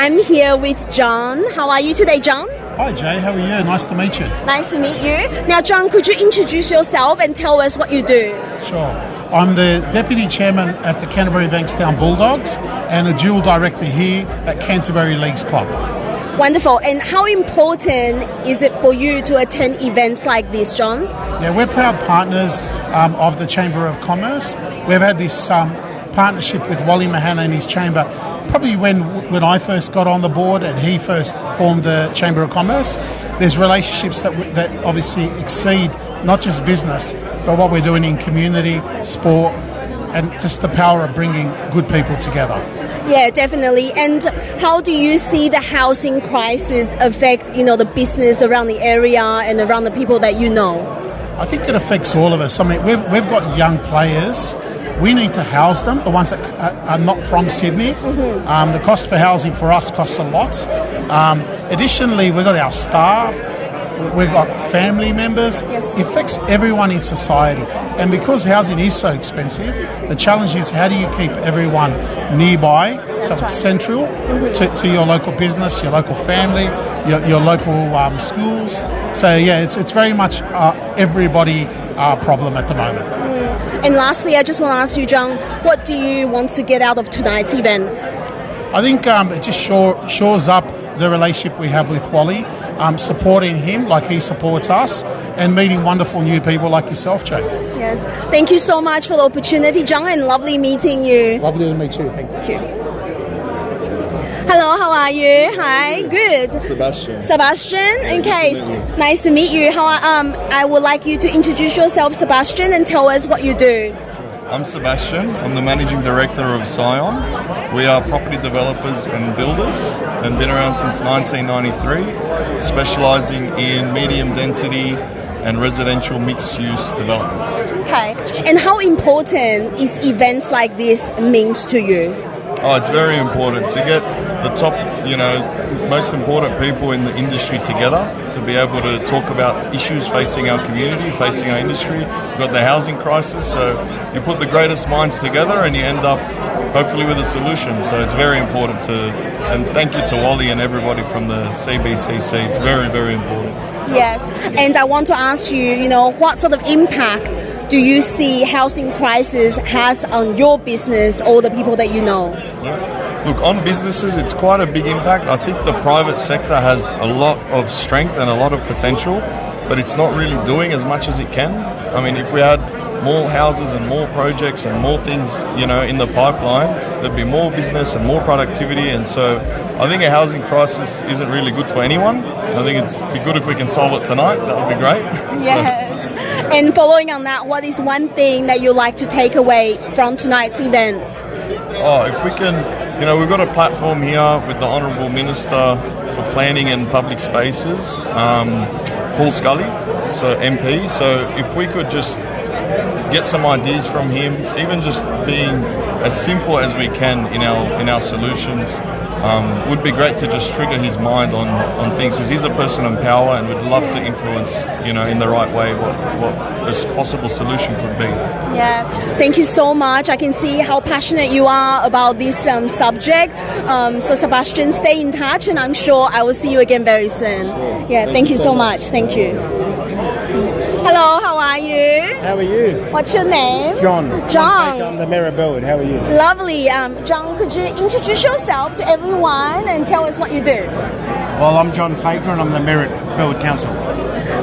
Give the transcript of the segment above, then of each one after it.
I'm here with John. How are you today, John? Hi Jay, how are you? Nice to meet you. Nice to meet you. Now, John, could you introduce yourself and tell us what you do? Sure. I'm the Deputy Chairman at the Canterbury Bankstown Bulldogs and a dual director here at Canterbury Leagues Club. Wonderful. And how important is it for you to attend events like this, John? Yeah, we're proud partners of the Chamber of Commerce. We've had this partnership with Wally Mahana and his chamber probably when I first got on the board and he first formed the Chamber of Commerce. There's relationships that obviously exceed not just business, but what we're doing in community, sport, and just the power of bringing good people together. Yeah, definitely. And how do you see the housing crisis affect, the business around the area and around the people that you know? I think it affects all of us. I mean, we've got young players. We need to house them, the ones that are not from Sydney. Mm-hmm. The cost for housing for us costs a lot. Additionally, we've got our staff, we've got family members. Yes. It affects everyone in society. And because housing is so expensive, the challenge is how do you keep everyone nearby, so it's central to your local business, your local family, your local schools. So yeah, it's very much everybody problem at the moment. And lastly, I just want to ask you, John, what do you want to get out of tonight's event? I think it just shores up the relationship we have with Wally, supporting him like he supports us, and meeting wonderful new people like yourself, Jay. Yes. Thank you so much for the opportunity, John, and lovely meeting you. Lovely to meet you. Thank you. Hello, how are you? Hi, good. Sebastian? Okay, nice to meet you. I would like you to introduce yourself, Sebastian, and tell us what you do. I'm Sebastian. I'm the Managing Director of Scion. We are property developers and builders and been around since 1993, specialising in medium density and residential mixed-use developments. Okay, and how important is events like this means to you? Oh, it's very important to get the top, most important people in the industry together to be able to talk about issues facing our community, facing our industry. We've got the housing crisis, so you put the greatest minds together and you end up hopefully with a solution. So it's very important and thank you to Wally and everybody from the CBCC. It's very, very important. Yes, and I want to ask you, what sort of impact do you see housing crisis has on your business or the people that you know? Look, on businesses, it's quite a big impact. I think the private sector has a lot of strength and a lot of potential, but it's not really doing as much as it can. I mean, if we had more houses and more projects and more things, in the pipeline, there'd be more business and more productivity. And so I think a housing crisis isn't really good for anyone. I think it'd be good if we can solve it tonight. That would be great. Yes. And following on that, what is one thing that you like to take away from tonight's event? Oh, if we can, we've got a platform here with the Honourable Minister for Planning and Public Spaces, Paul Scully, so MP. So if we could just get some ideas from him, even just being as simple as we can in our solutions, would be great to just trigger his mind on things, because he's a person in power and would love to influence, in the right way what this possible solution could be. Yeah, thank you so much. I can see how passionate you are about this subject. So Sebastian, stay in touch, and I'm sure I will see you again very soon. Sure. Yeah, thank you so much. Thank you. Hello, how are you? How are you? What's your name? John. John. I'm the Mayor of Burwood. How are you? Lovely. John, could you introduce yourself to everyone and tell us what you do? Well, I'm John Faker and I'm the Mayor at Burwood Council.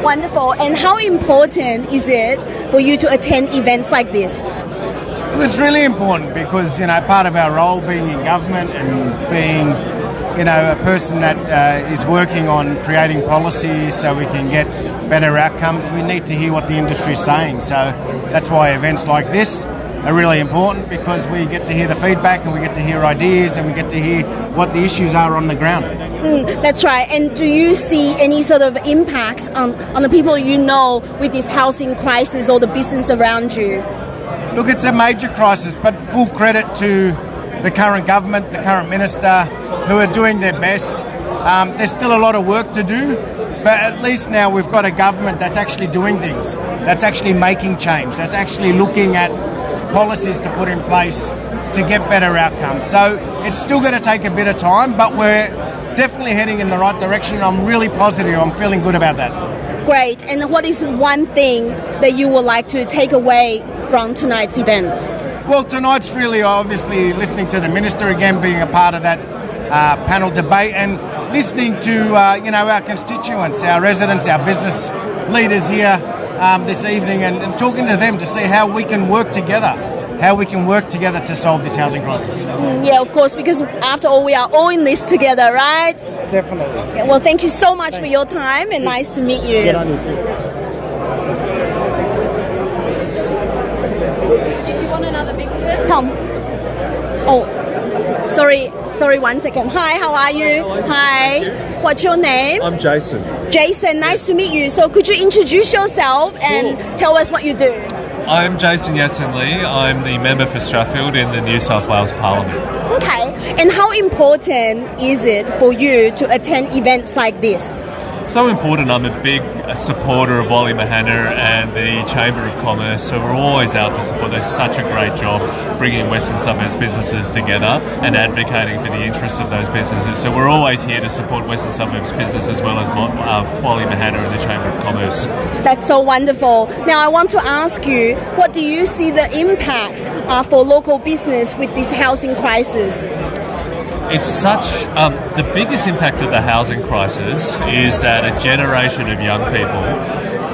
Wonderful. And how important is it for you to attend events like this? Well, it's really important because, part of our role being in government and being, a person that is working on creating policies so we can get better outcomes, we need to hear what the industry is saying. So that's why events like this are really important, because we get to hear the feedback and we get to hear ideas and we get to hear what the issues are on the ground. That's right. And do you see any sort of impacts on the people you know with this housing crisis or the business around you? Look, it's a major crisis, but full credit to the current government, the current minister, who are doing their best. There's still a lot of work to do, but at least now we've got a government that's actually doing things, that's actually making change, that's actually looking at policies to put in place to get better outcomes. So it's still going to take a bit of time, but we're definitely heading in the right direction. I'm really positive. I'm feeling good about that. Great. And what is one thing that you would like to take away from tonight's event? Well, tonight's really obviously listening to the Minister again, being a part of that panel debate, and listening to our constituents, our residents, our business leaders here this evening, and talking to them to see how we can work together. To solve this housing crisis. Yeah, of course, because after all, we are all in this together, right? Definitely. Yeah, well, thank you so much for your time, and nice to meet you. Good on you too. Did you want another big tip? Come. Oh, sorry, 1 second. Hi, how are you? Hi. What's your name? I'm Jason. Jason, nice to meet you. So could you introduce yourself and tell us what you do? I'm Jason Yatson-Lee. I'm the member for Strathfield in the New South Wales Parliament. Okay. And how important is it for you to attend events like this? So important. I'm a big supporter of Wally Mahana and the Chamber of Commerce, so we're always out to support. They're such a great job bringing Western Suburbs businesses together and advocating for the interests of those businesses. So we're always here to support Western Suburbs business as well as Wally Mahana and the Chamber of Commerce. That's so wonderful. Now I want to ask you, what do you see the impacts are for local business with this housing crisis? It's such, the biggest impact of the housing crisis is that a generation of young people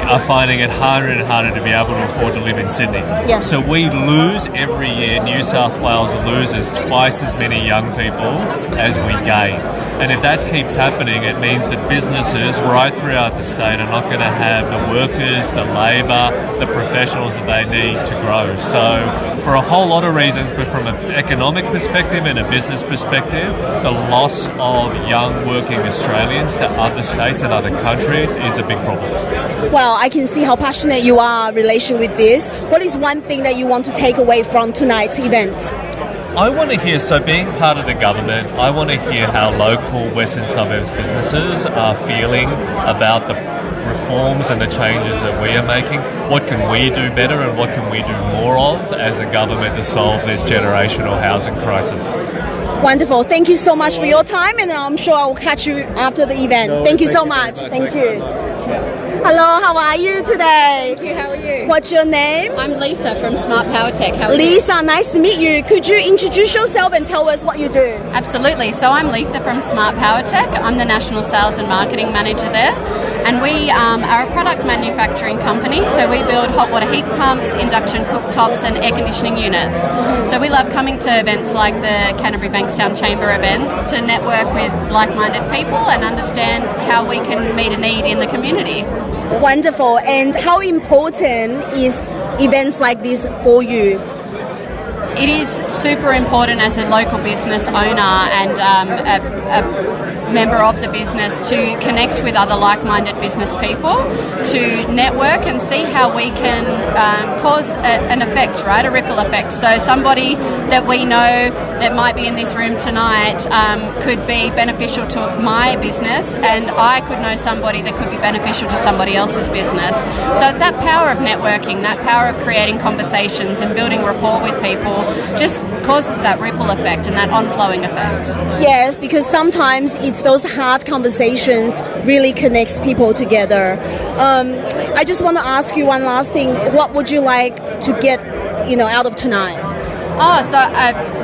are finding it harder and harder to be able to afford to live in Sydney. Yes. So we lose every year, New South Wales loses twice as many young people as we gain. And if that keeps happening, it means that businesses right throughout the state are not going to have the workers, the labour, the professionals that they need to grow. So for a whole lot of reasons, but from an economic perspective and a business perspective, the loss of young working Australians to other states and other countries is a big problem. Well, I can see how passionate you are in relation with this. What is one thing that you want to take away from tonight's event? I want to hear, so being part of the government, I want to hear how local Western Suburbs businesses are feeling about the reforms and the changes that we are making. What can we do better and what can we do more of as a government to solve this generational housing crisis? Wonderful. Thank you so much for your time, and I'm sure I'll catch you after the event. Thank you so much. Thank you. Hello, how are you today? Thank you, how are you? What's your name? I'm Lisa from Smart Power Tech. How are you? Lisa, nice to meet you. Could you introduce yourself and tell us what you do? Absolutely. So I'm Lisa from Smart Power Tech. I'm the National Sales and Marketing Manager there. And we are a product manufacturing company. So we build hot water heat pumps, induction cooktops and air conditioning units. So we love coming to events like the Canterbury Bankstown Chamber events to network with like-minded people and understand how we can meet a need in the community. Wonderful. And how important is events like this for you? It is super important as a local business owner and a member of the business to connect with other like-minded business people, to network and see how we can cause an effect, right? A ripple effect. So somebody that we know that might be in this room tonight could be beneficial to my business, and I could know somebody that could be beneficial to somebody else's business. So it's that power of networking, that power of creating conversations and building rapport with people just causes that ripple effect and that on-flowing effect. Yes, because sometimes it's those hard conversations really connects people together. I just want to ask you one last thing. What would you like to get, out of tonight?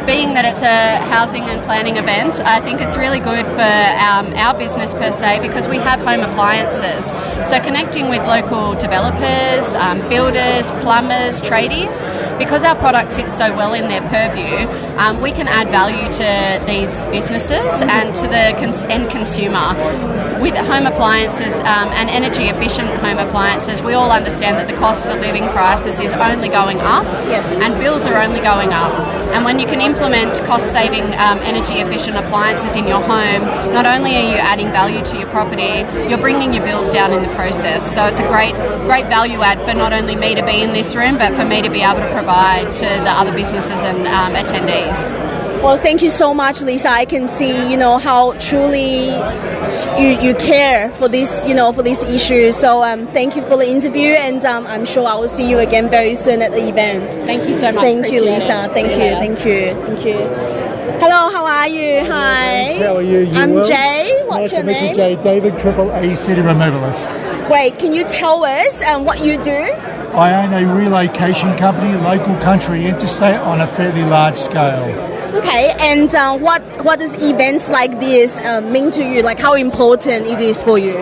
Being that it's a housing and planning event, I think it's really good for our business per se because we have home appliances. So connecting with local developers, builders, plumbers, tradies, because our product sits so well in their purview, we can add value to these businesses and to the end consumer. With home appliances and energy efficient home appliances, we all understand that the cost of living crisis is only going up. Yes. And bills are only going up. And when you can implement cost-saving energy-efficient appliances in your home, not only are you adding value to your property, you're bringing your bills down in the process. So it's a great value add for not only me to be in this room, but for me to be able to provide to the other businesses and attendees. Well, thank you so much, Lisa. I can see, how truly you care for this, for this issue. So thank you for the interview, and I'm sure I will see you again very soon at the event. Thank you so much. Thank you, Appreciate Lisa. it. Thank you. Hello, how are you? Hi. Thanks, how are you? I'm well? Jay. What's your Nice to meet name? you, Jay. David, AAA City Removalist. Great. Can you tell us what you do? I own a relocation company, local country interstate on a fairly large scale. Okay, and what does events like this mean to you? Like how important it is for you?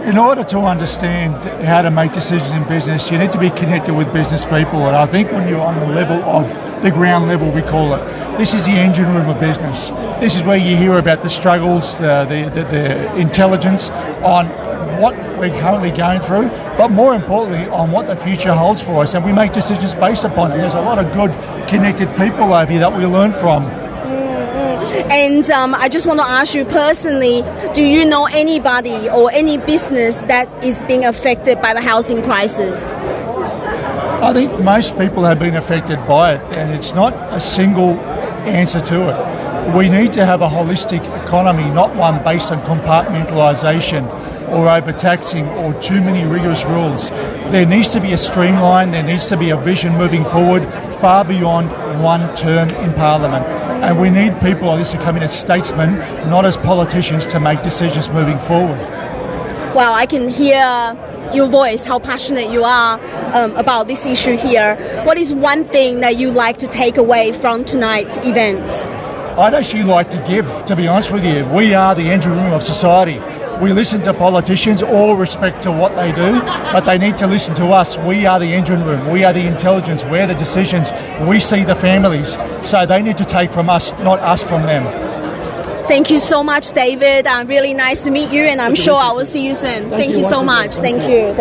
In order to understand how to make decisions in business, you need to be connected with business people. And I think when you're on the level of the ground level, we call it, this is the engine room of business. This is where you hear about the struggles, the intelligence on what we're currently going through, but more importantly on what the future holds for us, and we make decisions based upon it. There's a lot of good connected people over here that we learn from. And I just want to ask you personally, do you know anybody or any business that is being affected by the housing crisis? I think most people have been affected by it, and it's not a single answer to it. We need to have a holistic economy, not one based on compartmentalisation or overtaxing or too many rigorous rules. There needs to be a streamline, there needs to be a vision moving forward far beyond one term in Parliament. And we need people like this to come in as statesmen, not as politicians, to make decisions moving forward. Wow, I can hear your voice, how passionate you are about this issue here. What is one thing that you like to take away from tonight's event? I'd actually like to give, to be honest with you, we are the engine room of society. We listen to politicians, all respect to what they do, but they need to listen to us. We are the engine room, we are the intelligence, we're the decisions, we see the families. So they need to take from us, not us from them. Thank you so much, David. Really nice to meet you, and I'm sure I will see you soon. Thank you so much. Thank you.